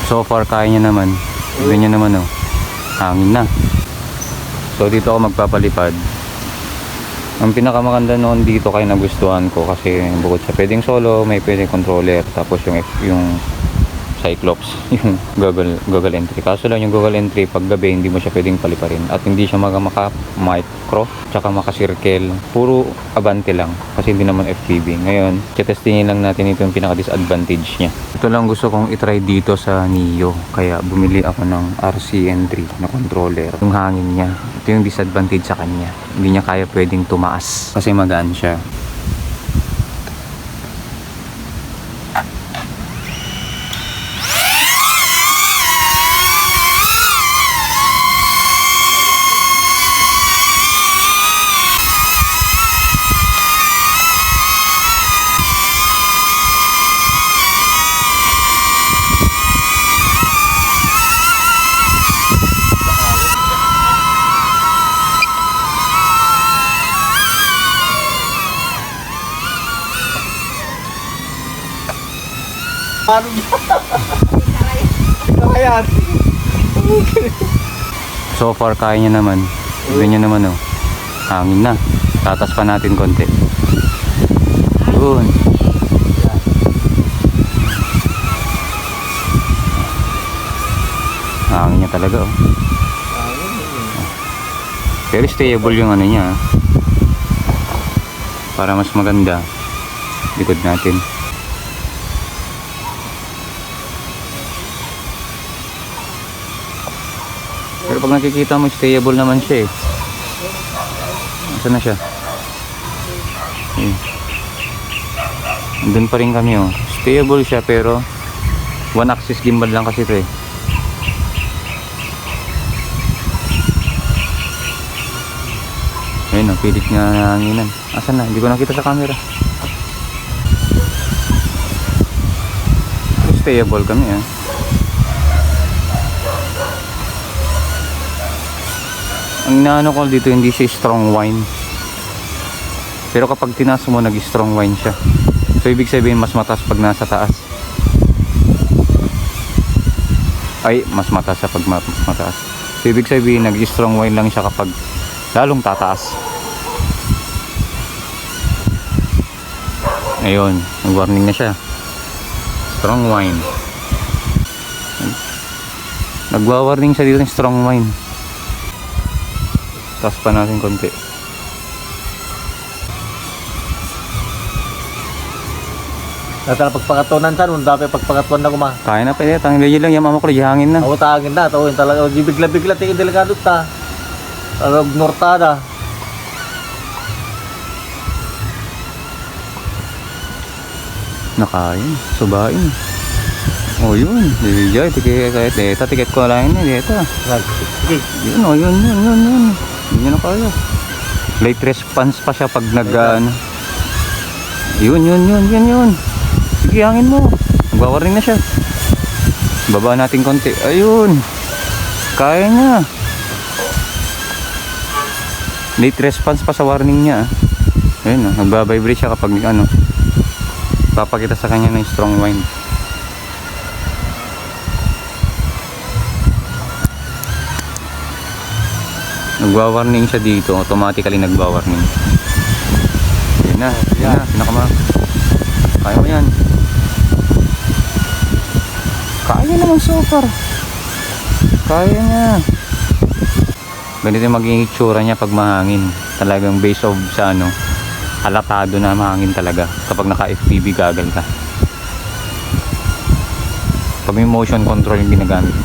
So far kaya niya naman. Ganyan naman oh. Hangin na. So dito ako magpapalipad. Ang pinakamaganda noon dito kaya nagustuhan ko kasi bukod sa pwedeng solo, may pwedeng controller, tapos yung Cyclops, yung Google Entry. Kaso lang yung Google Entry pag gabi hindi mo siya pwedeng paliparin at hindi siya micro tsaka maka-circle. Puro abante lang kasi hindi naman FPV. Ngayon, testingin lang natin ito yung pinaka-disadvantage niya. Ito lang gusto kong itry dito sa Neo. Kaya bumili ako ng RCN3 na controller. Yung hangin niya, ito yung disadvantage sa kanya. Hindi niya kaya pwedeng tumaas kasi magaan siya. Ayan. So far kaya niya naman. Ganyan naman oh. Hangin na. Tatas pa natin konti. Yun. Hangin niya talaga oh. Pero stable yung ano niya. Para mas maganda. Likod natin. Pero pag nakikita mo, stable naman siya eh. Saan na siya? Doon pa rin kami oh. Stable siya pero one axis gimbal lang kasi ito eh. Ayun oh, pilit nga nanginan. Asan na? Hindi ko nakita sa camera. Stable kami ah. Ang inaano ko dito hindi siya strong wind. Pero kapag tinaas mo nag-strong wind siya. So ibig sabihin mas mataas pag nasa taas. Ay, mas mataas siya pag mas mataas. So ibig sabihin nag-strong wind lang siya kapag lalong tataas. Ayun, nag-warning na siya. Strong wind. Nagwa-warning siya dito ng strong wind. Taas pa natin konti. Natala pagpakatunan saan, kung dapat pagpakatunan na kuma. Kaya na pwede, tangilay lang yung mama ko, hangin na. Ako tagin na, tawin talaga. Di bigla-bigla, tingin delikado ta. Talagang nortada. Nakain, subain. Oh yun, DJ, tiket ko lang yun, dito. Yun oh, yun. Hindi na kaya. Late response pa siya pag nag Yun. Sige, hangin mo. Nagwa-warning na siya. Baba natin konti. Ayun. Kaya niya. Late response pa sa warning niya. Ayun oh, nagba-vibrate siya kapag ano. Papakita sa kanya ng strong wind. Nagwa-warning siya dito, automatically nagwa-warning. Yan na, pinakama. Kaya mo yan. Kaya naman so far. Kaya niya. Ganito yung magiging itsura niya pag mahangin. Talagang base of sa ano, halatado na mahangin talaga kapag naka FPV goggle ka. Pag may motion control yung ginagamit.